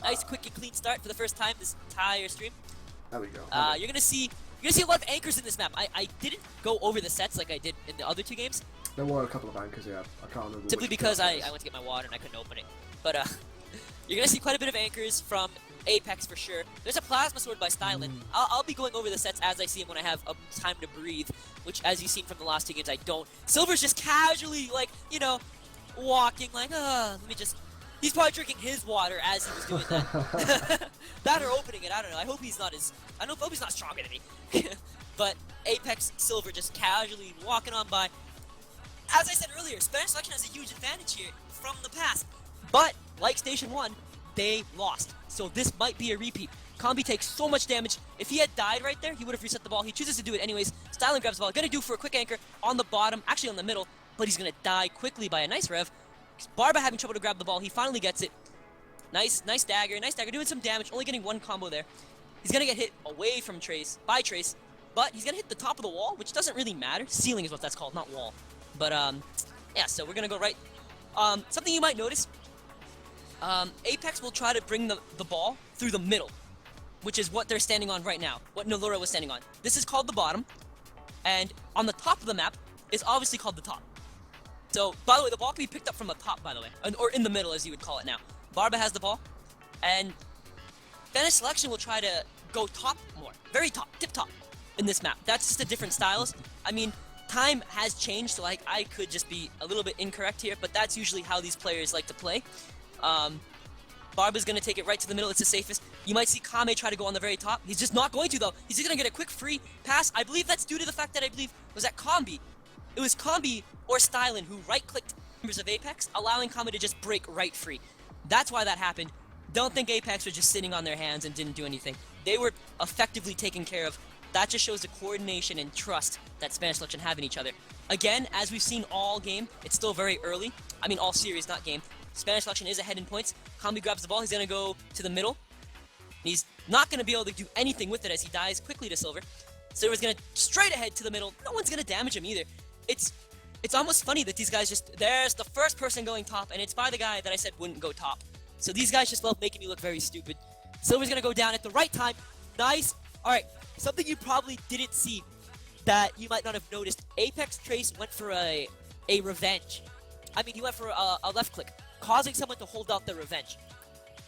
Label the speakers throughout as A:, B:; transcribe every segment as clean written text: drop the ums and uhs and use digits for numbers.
A: Nice, quick and clean start for the first time this entire stream.
B: There we go.
A: You're gonna see a lot of anchors in this map. I didn't go over the sets like I did in the other two games.
B: There were a couple of anchors, yeah. I can't remember.
A: Simply because I went to get my water and I couldn't open it. But you're gonna see quite a bit of anchors from Apex for sure. There's a plasma sword by Stylen. I'll be going over the sets as I see them when I have time to breathe, which, as you've seen from the last two games, I don't. Silver's just casually, like, you know, walking like, let me just. He's probably drinking his water as he was doing that. That or opening it, I don't know. I hope he's not stronger than me. But Apex Silver just casually walking on by. As I said earlier, Spanish Selection has a huge advantage here from the past. But, like Station 1, they lost. So this might be a repeat. Combi takes so much damage. If he had died right there, he would have reset the ball. He chooses to do it anyways. Stylen grabs the ball. Gonna do for a quick anchor on the bottom, actually on the middle, but he's gonna die quickly by a nice rev. Barba having trouble to grab the ball. He finally gets it. Nice dagger, doing some damage, only getting one combo there. He's gonna get hit away from Trace, by Trace, but he's gonna hit the top of the wall, which doesn't really matter. Ceiling is what that's called, not wall. But, yeah, so we're gonna go right. Something you might notice, Apex will try to bring the ball through the middle, which is what they're standing on right now, what Nalura was standing on. This is called the bottom, and on the top of the map is obviously called the top. So, by the way, the ball can be picked up from the top, by the way, or in the middle, as you would call it now. Barba has the ball, and Spanish Selection will try to go top more, very top, tip top in this map. That's just the different styles. I mean, time has changed, so like I could just be a little bit incorrect here, but that's usually how these players like to play. Barba's gonna take it right to the middle. It's the safest. You might see Kame try to go on the very top. He's just not going to, though. He's just gonna get a quick free pass. I believe that's due to the fact that was that Combi. It was Combi or Stylen who right-clicked members of Apex, allowing Kame to just break right free. That's why that happened. Don't think Apex was just sitting on their hands and didn't do anything. They were effectively taken care of. That just shows the coordination and trust that Spanish Selection have in each other. Again, as we've seen all game, it's still very early. I mean, all series, not game. Spanish Selection is ahead in points. Combi grabs the ball. He's going to go to the middle. He's not going to be able to do anything with it as he dies quickly to Silver. Silver's going to straight ahead to the middle. No one's going to damage him either. It's almost funny that these guys just... There's the first person going top, and it's by the guy that I said wouldn't go top. So these guys just love making me look very stupid. Silver's going to go down at the right time. Nice. Alright, something you probably didn't see that you might not have noticed. Apex Trace went for a revenge. I mean, he went for a left click, causing someone to hold out their revenge.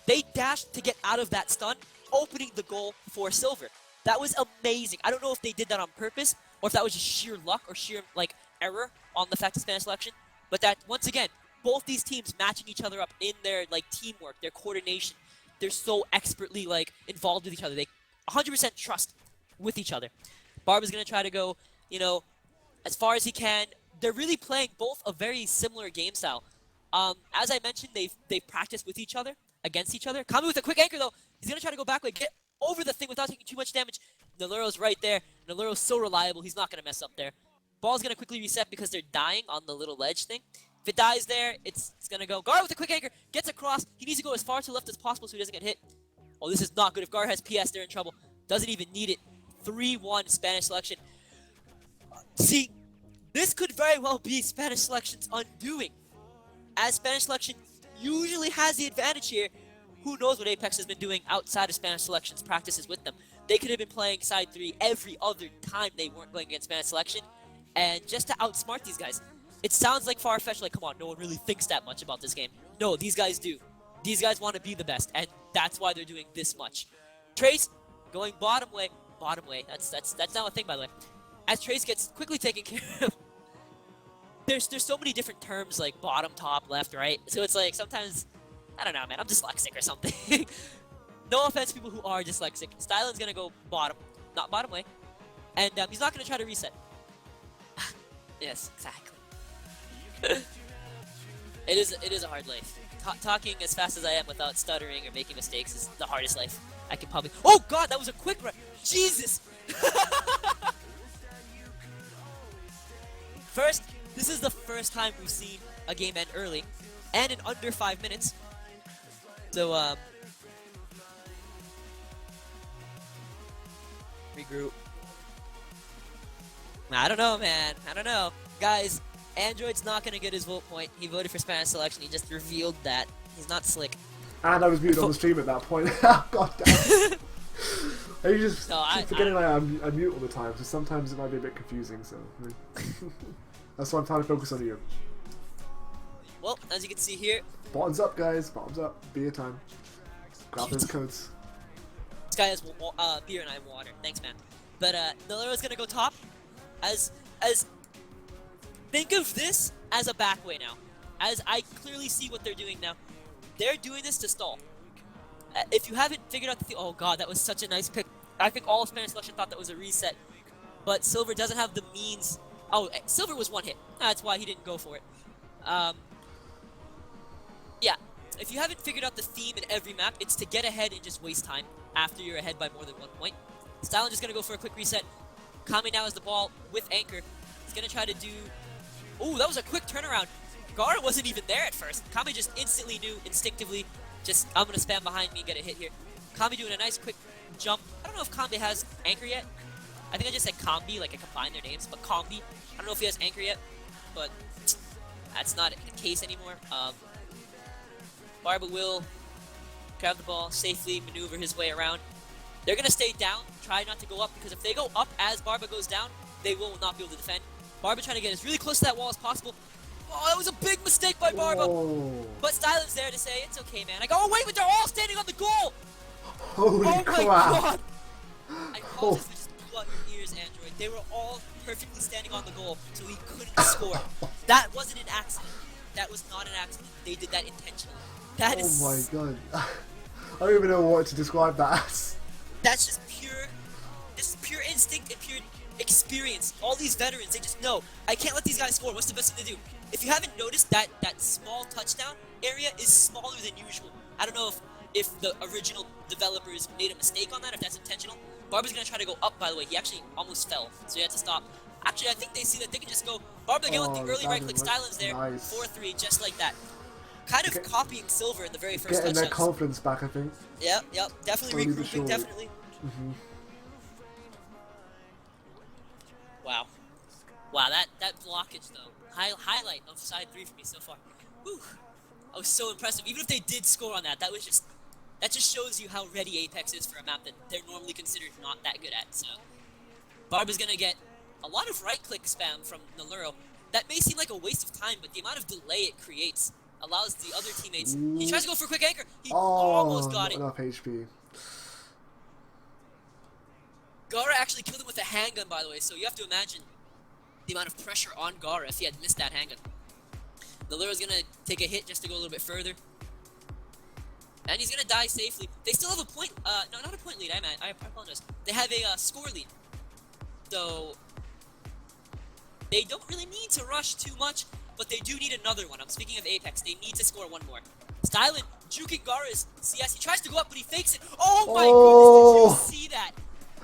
A: They dashed to get out of that stun, opening the goal for Silver. That was amazing. I don't know if they did that on purpose, or if that was just sheer luck or sheer, like, error on the fact of Spanish Selection. But that, once again, both these teams matching each other up in their, like, teamwork, their coordination. They're so expertly, like, involved with each other. They 100% trust with each other. Barba's going to try to go, you know, as far as he can. They're really playing both a very similar game style. As I mentioned, they've practiced with each other, against each other. Kami with a quick anchor, though. He's going to try to go back way, get over the thing without taking too much damage. Naluro's right there. Naluro's so reliable, he's not going to mess up there. Ball's going to quickly reset because they're dying on the little ledge thing. If it dies there, it's going to go. Gar with a quick anchor, gets across. He needs to go as far to the left as possible so he doesn't get hit. Oh, this is not good. If Gar has PS, they're in trouble. Doesn't even need it. 3-1 Spanish Selection. See, this could very well be Spanish Selection's undoing. As Spanish Selection usually has the advantage here, who knows what Apex has been doing outside of Spanish Selection's practices with them. They could have been playing side 3 every other time they weren't going against Spanish Selection. And just to outsmart these guys. It sounds like far-fetched, like, come on, no one really thinks that much about this game. No, these guys do. These guys want to be the best, and that's why they're doing this much. Trace, going bottom way. Bottom way, that's not a thing, by the way. As Trace gets quickly taken care of, there's so many different terms, like bottom, top, left, right. So it's like, sometimes, I don't know, man, I'm dyslexic or something. No offense to people who are dyslexic. Stylen's gonna go bottom, not bottom way. And he's not gonna try to reset. Yes, exactly. It is a hard life. Talking as fast as I am without stuttering or making mistakes is the hardest life I can probably... Oh god, that was a quick run! Jesus! First, this is the first time we've seen a game end early, and in under 5 minutes. So, regroup. I don't know, man. I don't know. Guys, Annedroid's not gonna get his vote point. He voted for Spanish Selection. He just revealed that. He's not slick.
B: And I was muted on the stream at that point. God damn. I just keep forgetting I mute all the time, so sometimes it might be a bit confusing. So that's why I'm trying to focus on you.
A: Well, as you can see here,
B: bottoms up, guys. Bottoms up. Beer time. Grab those codes.
A: This guy has beer and I have water. Thanks, man. But Nelero's gonna go top. As think of this as a back way now. As I clearly see what they're doing now. They're doing this to stall. If you haven't figured out oh god, that was such a nice pick. I think all of Spanish Selection thought that was a reset. But Silver doesn't have the means. Oh, Silver was one hit. That's why he didn't go for it. Yeah, if you haven't figured out the theme in every map, it's to get ahead and just waste time after you're ahead by more than 1 point. Stylen just gonna go for a quick reset. Kami now has the ball with Anchor. He's gonna try to do... Ooh, that was a quick turnaround. Gara wasn't even there at first. Kami just instantly knew, instinctively, I'm gonna spam behind me and get a hit here. Kami doing a nice quick jump. I don't know if Kami has Anchor yet. I think I just said Combi, like I combined their names, but Combi. I don't know if he has Anchor yet, but that's not the case anymore. Barba will grab the ball, safely maneuver his way around. They're going to stay down, try not to go up, because if they go up as Barba goes down, they will not be able to defend. Barba trying to get as really close to that wall as possible. Oh, that was a big mistake by Barba.
B: Whoa.
A: But Stylen's there to say, it's okay, man. I go, oh wait, but they're all standing on the goal!
B: Holy crap.
A: My god! I apologize if I just blew out your ears, Android. They were all perfectly standing on the goal, so he couldn't score. That wasn't an accident. That was not an accident. They did that intentionally. That is...
B: Oh my god. I don't even know what to describe that as.
A: That's just pure... This is pure instinct and pure experience. All these veterans, they just know, I can't let these guys score. What's the best thing to do? If you haven't noticed, that small touchdown area is smaller than usual. I don't know if the original developers made a mistake on that, if that's intentional. Barba's going to try to go up, by the way. He actually almost fell, so he had to stop. Actually, I think they see that they can just go... Barba again with the early right-click. Stylen's there.
B: Nice.
A: 4-3, just like that. Kind of copying Silver in the very first
B: Getting
A: touchdown.
B: their confidence back, I think.
A: Yep. Definitely regrouping, definitely.
B: Mm-hmm.
A: Wow, that blockage, though. Highlight of side 3 for me so far. Whew. I was so impressive. Even if they did score on that, that just shows you how ready Apex is for a map that they're normally considered not that good at. So, Barba's gonna get a lot of right-click spam from Nelero. That may seem like a waste of time, but the amount of delay it creates allows the other teammates... He tries to go for a quick anchor. He almost got it.
B: Enough HP.
A: Gara actually killed him with a handgun, by the way, so you have to imagine the amount of pressure on Gara if he had missed that handgun. Nelero's gonna take a hit just to go a little bit further. And he's gonna die safely. They still have a point, no, not a point lead, I apologize. They have a score lead. So, they don't really need to rush too much, but they do need another one. I'm speaking of Apex, they need to score one more. Stylen juking Gara's CS, he tries to go up, but he fakes it. Oh my goodness, did you see that?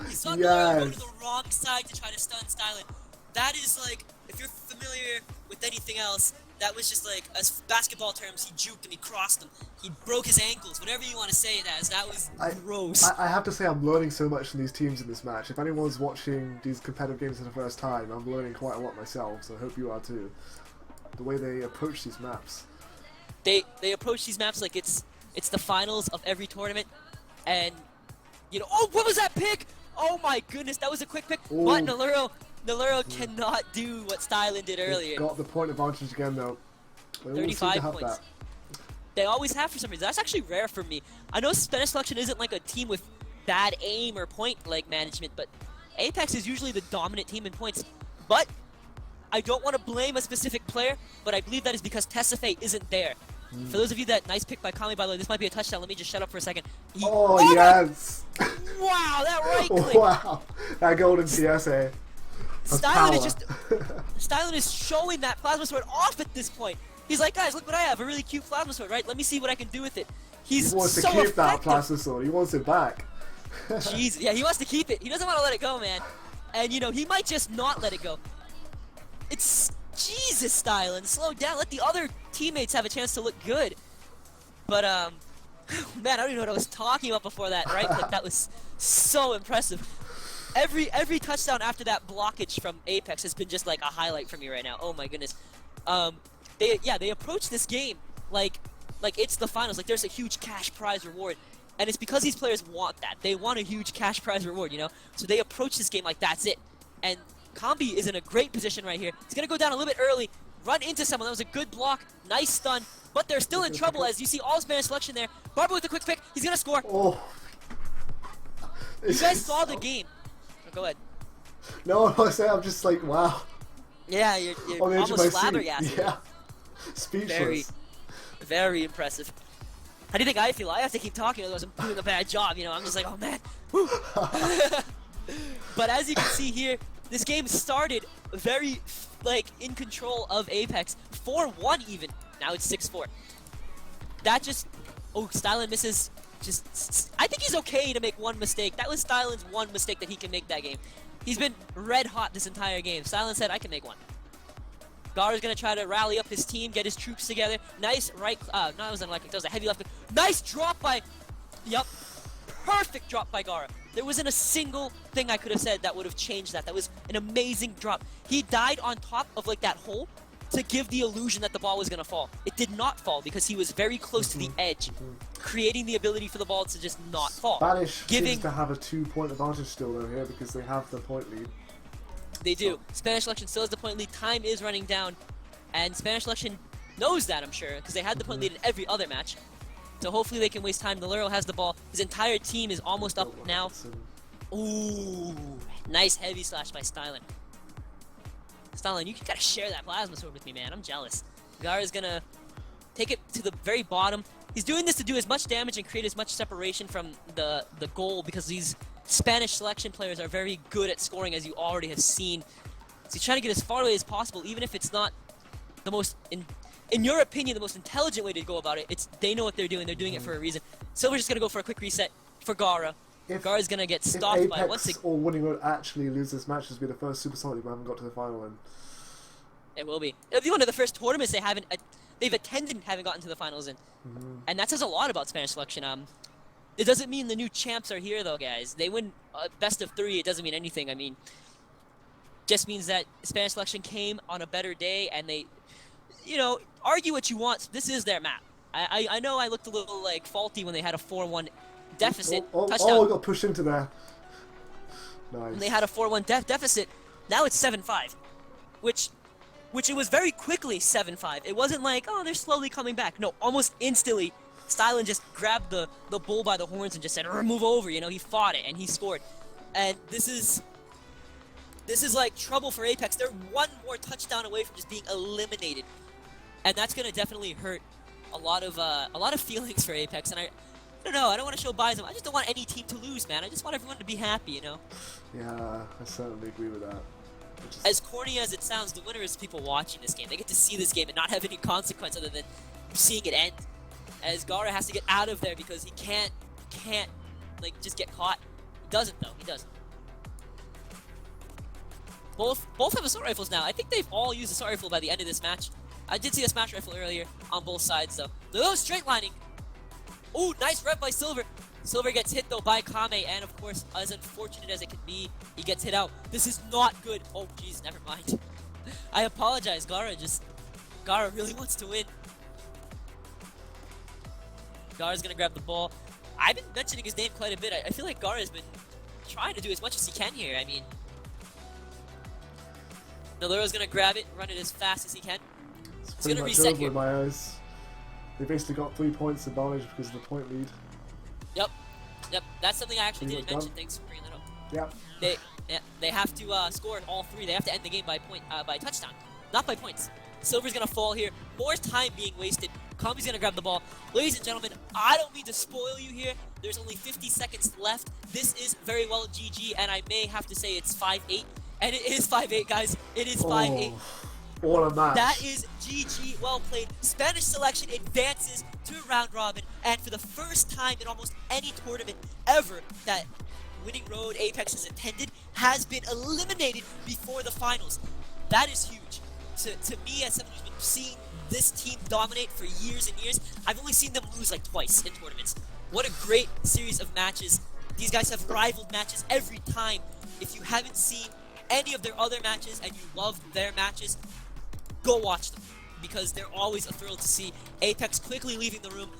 A: He saw Nelero go to the wrong side to try to stun Stylen. That is like, if you're familiar with anything else, that was just like, as basketball terms, he juked him, he crossed him, he broke his ankles, whatever you want to say it as. That was gross.
B: I have to say I'm learning so much from these teams in this match. If anyone's watching these competitive games for the first time, I'm learning quite a lot myself, so I hope you are too. The way they approach these maps.
A: They approach these maps like it's the finals of every tournament, and, you know, oh, what was that pick? Oh my goodness, that was a quick pick.
B: Ooh.
A: But Nelero cannot do what Stylen did earlier.
B: Got the point advantage again though. They
A: 35 points.
B: That.
A: They always have for some reason. That's actually rare for me. I know Spanish Selection isn't like a team with bad aim or point like management, but Apex is usually the dominant team in points. But I don't want to blame a specific player, but I believe that is because Tessafe isn't there. For those of you that nice pick by Kami, by the way, this might be a touchdown. Let me just shut up for a second.
B: Oh yes!
A: Wow, that right click!
B: Wow, that golden PSA.
A: Stylen is showing that plasma sword off at this point. He's like, guys, look what I have, a really cute plasma sword, right? Let me see what I can do with it. He
B: wants to keep that plasma sword. He wants it back.
A: Jeez, yeah, he wants to keep it. He doesn't want to let it go, man. And you know, he might just not let it go. It's Jesus, Stylen, slow down. Let the other teammates have a chance to look good. But man, I don't even know what I was talking about before that right click. That was so impressive. Every touchdown after that blockage from Apex has been just like a highlight for me right now. Oh my goodness. They approach this game like like it's the finals. Like there's a huge cash prize reward. And it's because these players want that. They want a huge cash prize reward, you know? So they approach this game like that's it. And Combi is in a great position right here. He's going to go down a little bit early, run into someone. That was a good block. Nice stun. But they're still in trouble as you see all Spanish selection there. Barber with a quick pick. He's going to score.
B: Oh.
A: You guys saw the game. Oh, go ahead.
B: No, I'm just like, wow.
A: Yeah, you're almost flabbergasted.
B: Yeah. Speechless.
A: Very impressive. How do you think I feel? I have to keep talking, otherwise I'm doing a bad job, you know? I'm just like, oh man, woo. But as you can see here, this game started very, like, in control of Apex. 4-1 even. Now it's 6-4. That just, oh, Stylen misses. I think he's okay to make one mistake. That was Stylen's one mistake that he can make that game. He's been red hot this entire game. Stylen said, I can make one. Gara's gonna try to rally up his team, get his troops together. Nice right, no, that was unlucky. That was a heavy left. Nice drop by, yup, perfect drop by Gara. There wasn't a single thing I could have said that would have changed that. That was an amazing drop. He died on top of like that hole to give the illusion that the ball was gonna fall. It did not fall because he was very close to the edge, creating the ability for the ball to just not fall.
B: Spanish seems to have a 2-point advantage still though here because they have the point lead.
A: They do. Spanish selection still has the point lead. Time is running down. And Spanish selection knows that, I'm sure, because they had the point lead in every other match. So hopefully they can waste time. The Luro has the ball. His entire team is almost up now. Ooh. Nice heavy slash by Stylen. Stylen, you gotta share that plasma sword with me, man. I'm jealous. Gara's gonna take it to the very bottom. He's doing this to do as much damage and create as much separation from the goal because these Spanish selection players are very good at scoring, as you already have seen. So he's trying to get as far away as possible, even if it's not the most, in your opinion, the most intelligent way to go about it. They know what they're doing. They're doing it for a reason. Silver's just going to go for a quick reset for Gara. Gara's going to get stopped by once again.
B: Or Winning Road actually lose this match, this will be the first SuperSonic we haven't got to the final in.
A: It will be. It'll be one of the first tournaments they've attended and haven't gotten to the finals in. And that says a lot about Spanish selection. It doesn't mean the new champs are here, though, guys. They win best of 3. It doesn't mean anything. I mean, just means that Spanish selection came on a better day, and they, you know, argue what you want. This is their map. I know I looked a little, like, faulty when they had a 4-1 deficit. Touchdown.
B: Oh, got pushed into there. Nice.
A: When they had a 4-1 deficit, now it's 7-5, which it was very quickly 7-5. It wasn't like, oh, they're slowly coming back. No, almost instantly. Stylen just grabbed the bull by the horns and just said, move over, you know, he fought it and he scored. And this is like trouble for Apex. They're one more touchdown away from just being eliminated. And that's gonna definitely hurt a lot of feelings for Apex. And I don't know, I don't want to show bias. I just don't want any team to lose, man. I just want everyone to be happy, you know?
B: Yeah, I certainly agree with that.
A: As corny as it sounds, the winner is people watching this game. They get to see this game and not have any consequence other than seeing it end. As Gara has to get out of there because he can't like just get caught. He doesn't though. He doesn't. Both have assault rifles now. I think they've all used assault rifle by the end of this match. I did see a smash rifle earlier on both sides though. Those straight lining. Oh, nice rev by Silver. Silver gets hit though by Kame, and of course, as unfortunate as it can be, he gets hit out. This is not good. Oh jeez, never mind. I apologize. Gara really wants to win. Gara's gonna grab the ball. I've been mentioning his name quite a bit. I feel like Gara has been trying to do as much as he can here. I mean, Naluro's gonna grab it, run it as fast as he can. He's gonna reset here.
B: My eyes. They basically got 3 points advantage because of the point lead.
A: Yep. That's something I actually didn't mention. Thanks for bringing that up.
B: Yep.
A: They have to score all 3. They have to end the game by touchdown, not by points. Silver's gonna fall here. More time being wasted. Combi's gonna grab the ball. Ladies and gentlemen, I don't mean to spoil you here. There's only 50 seconds left. This is very well GG, and I may have to say it's 5-8. And it is 5-8, guys. It is 5-8.
B: What a match.
A: That is GG, well played. Spanish selection advances to round robin, and for the first time in almost any tournament ever that Winning Road Apex has attended, has been eliminated before the finals. That is huge. To me, as someone who's been seeing this team dominate for years and years, I've only seen them lose like twice in tournaments. What a great series of matches. These guys have rivaled matches every time. If you haven't seen any of their other matches and you love their matches, go watch them. because they're always a thrill to see. Apex quickly leaving the room